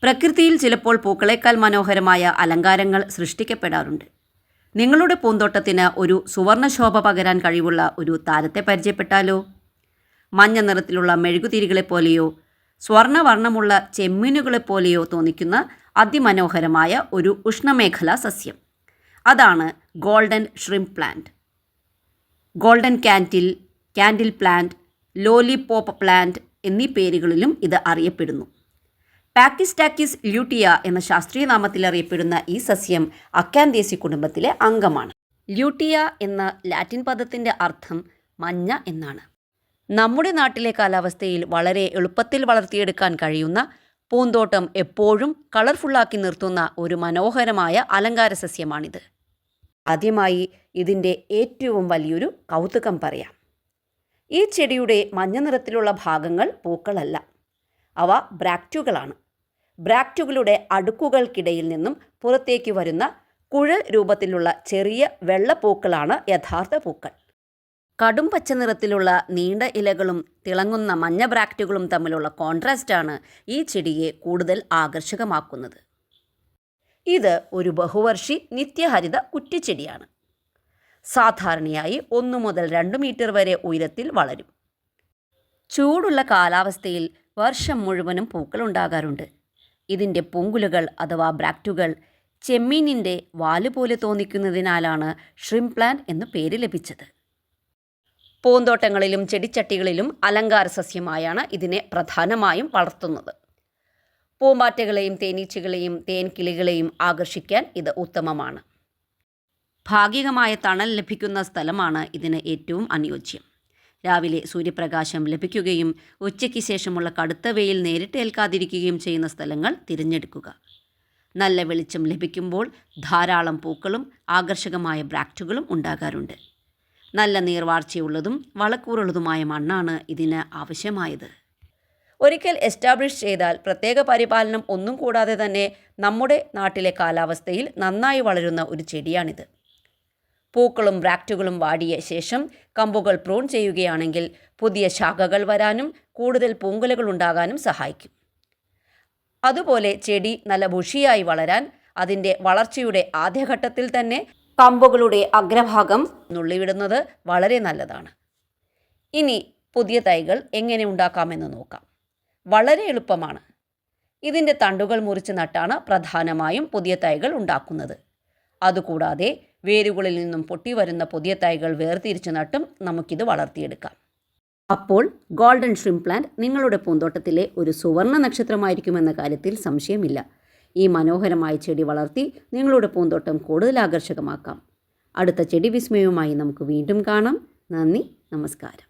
പ്രകൃതിയിൽ ചിലപ്പോൾ പൂക്കളേക്കാൾ മനോഹരമായ അലങ്കാരങ്ങൾ സൃഷ്ടിക്കപ്പെടാറുണ്ട്. നിങ്ങളുടെ പൂന്തോട്ടത്തിന് ഒരു സുവർണശോഭ പകരാൻ കഴിവുള്ള ഒരു താരത്തെ പരിചയപ്പെട്ടാലോ? മഞ്ഞ നിറത്തിലുള്ള മെഴുകുതിരികളെപ്പോലെയോ സ്വർണ്ണവർണ്ണമുള്ള ചെമ്മീനുകളെപ്പോലെയോ തോന്നിക്കുന്ന അതിമനോഹരമായ ഒരു ഉഷ്ണമേഖലാ സസ്യം. അതാണ് golden shrimp plant. Golden candle plant, lollipop plant എന്നീ പേരുകളിലും ഇത് അറിയപ്പെടുന്നു. പാക്കിസ്റ്റാക്കിസ് ല്യൂട്ടിയ എന്ന ശാസ്ത്രീയ നാമത്തിൽ അറിയപ്പെടുന്ന ഈ സസ്യം അക്കാന്തേസി കുടുംബത്തിലെ അംഗമാണ്. ല്യൂട്ടിയ എന്ന ലാറ്റിൻ പദത്തിൻ്റെ അർത്ഥം മഞ്ഞ എന്നാണ്. നമ്മുടെ നാട്ടിലെ കാലാവസ്ഥയിൽ വളരെ എളുപ്പത്തിൽ വളർത്തിയെടുക്കാൻ കഴിയുന്ന പൂന്തോട്ടം എപ്പോഴും കളർഫുള്ളാക്കി നിർത്തുന്ന ഒരു മനോഹരമായ അലങ്കാര സസ്യമാണിത്. ആദ്യമായി ഇതിൻ്റെ ഏറ്റവും വലിയൊരു കൗതുകം പറയാം. ഈ ചെടിയുടെ മഞ്ഞ നിറത്തിലുള്ള ഭാഗങ്ങൾ പൂക്കളല്ല, അവ ബ്രാക്റ്റുകളാണ്. ബ്രാക്റ്റുകളുടെ അടുക്കുകൾക്കിടയിൽ നിന്നും പുറത്തേക്ക് വരുന്ന കുഴൽ രൂപത്തിലുള്ള ചെറിയ വെള്ളപ്പൂക്കളാണ് യഥാർത്ഥ പൂക്കൾ. കടും പച്ച നിറത്തിലുള്ള നീണ്ട ഇലകളും തിളങ്ങുന്ന മഞ്ഞ ബ്രാക്റ്റുകളും തമ്മിലുള്ള കോൺട്രാസ്റ്റാണ് ഈ ചെടിയെ കൂടുതൽ ആകർഷകമാക്കുന്നത്. ഇത് ഒരു ബഹുവർഷി നിത്യഹരിത കുറ്റിച്ചെടിയാണ്. സാധാരണയായി 1 മുതൽ 2 മീറ്റർ വരെ ഉയരത്തിൽ വളരും. ചൂടുള്ള കാലാവസ്ഥയിൽ വർഷം മുഴുവനും പൂക്കളുണ്ടാകാറുണ്ട്. ഇതിൻ്റെ പൂങ്കുലകൾ അഥവാ ബ്രാക്റ്റുകൾ ചെമ്മീനിൻ്റെ വാലുപോലെ തോന്നിക്കുന്നതിനാലാണ് ഷ്രിംപ് പ്ലാന്റ് എന്നു പേര് ലഭിച്ചത്. പൂന്തോട്ടങ്ങളിലും ചെടിച്ചട്ടികളിലും അലങ്കാര സസ്യമായാണ് ഇതിനെ പ്രധാനമായും വളർത്തുന്നത്. പൂമ്പാറ്റകളെയും തേനീച്ചകളെയും തേൻകിളികളെയും ആകർഷിക്കാൻ ഇത് ഉത്തമമാണ്. ഭാഗികമായ തണൽ ലഭിക്കുന്ന സ്ഥലമാണ് ഇതിന് ഏറ്റവും അനുയോജ്യം. രാവിലെ സൂര്യപ്രകാശം ലഭിക്കുകയും ഉച്ചയ്ക്ക് ശേഷമുള്ള കടുത്ത വെയിൽ നേരിട്ട് ഏൽക്കാതിരിക്കുകയും ചെയ്യുന്ന സ്ഥലങ്ങൾ തിരഞ്ഞെടുക്കുക. നല്ല വെളിച്ചം ലഭിക്കുമ്പോൾ ധാരാളം പൂക്കളും ആകർഷകമായ ബ്രാക്റ്റുകളും ഉണ്ടാകാറുണ്ട്. നല്ല നീർവാർച്ചയുള്ളതും വളക്കൂറുള്ളതുമായ മണ്ണാണ് ഇതിന് ആവശ്യമായത്. ഒരിക്കൽ എസ്റ്റാബ്ലിഷ് ചെയ്താൽ പ്രത്യേക പരിപാലനം ഒന്നും കൂടാതെ തന്നെ നമ്മുടെ നാട്ടിലെ കാലാവസ്ഥയിൽ നന്നായി വളരുന്ന ഒരു ചെടിയാണിത്. പൂക്കളും ബ്രാക്റ്റുകളും വാടിയ ശേഷം കമ്പുകൾ പ്രൂൺ ചെയ്യുകയാണെങ്കിൽ പുതിയ ശാഖകൾ വരാനും കൂടുതൽ പൂങ്കുലകൾ ഉണ്ടാകാനും സഹായിക്കും. അതുപോലെ ചെടി നല്ല ബുഷിയായി വളരാൻ അതിൻ്റെ വളർച്ചയുടെ ആദ്യഘട്ടത്തിൽ തന്നെ കമ്പുകളുടെ അഗ്രഭാഗം നുള്ളിവിടുന്നത് വളരെ നല്ലതാണ്. ഇനി പുതിയ തൈകൾ എങ്ങനെ ഉണ്ടാക്കാമെന്ന് നോക്കാം. വളരെ എളുപ്പമാണ്. ഇതിൻ്റെ തണ്ടുകൾ മുറിച്ച് നട്ടാണ് പ്രധാനമായും പുതിയ തൈകൾ ഉണ്ടാക്കുന്നത്. അതുകൂടാതെ വേരുകളിൽ നിന്നും പൊട്ടിവരുന്ന പുതിയ തൈകൾ വേർതിരിച്ച് നട്ടും നമുക്കിത് വളർത്തിയെടുക്കാം. അപ്പോൾ ഗോൾഡൻ ഷ്രിംപ് പ്ലാന്റ് നിങ്ങളുടെ പൂന്തോട്ടത്തിലെ ഒരു സുവർണ്ണ നക്ഷത്രമായിരിക്കുമെന്ന കാര്യത്തിൽ സംശയമില്ല. ഈ മനോഹരമായ ചെടി വളർത്തി നിങ്ങളുടെ പൂന്തോട്ടം കൂടുതൽ ആകർഷകമാക്കാം. അടുത്ത ചെടി വിസ്മയവുമായി നമുക്ക് വീണ്ടും കാണാം. നന്ദി, നമസ്കാരം.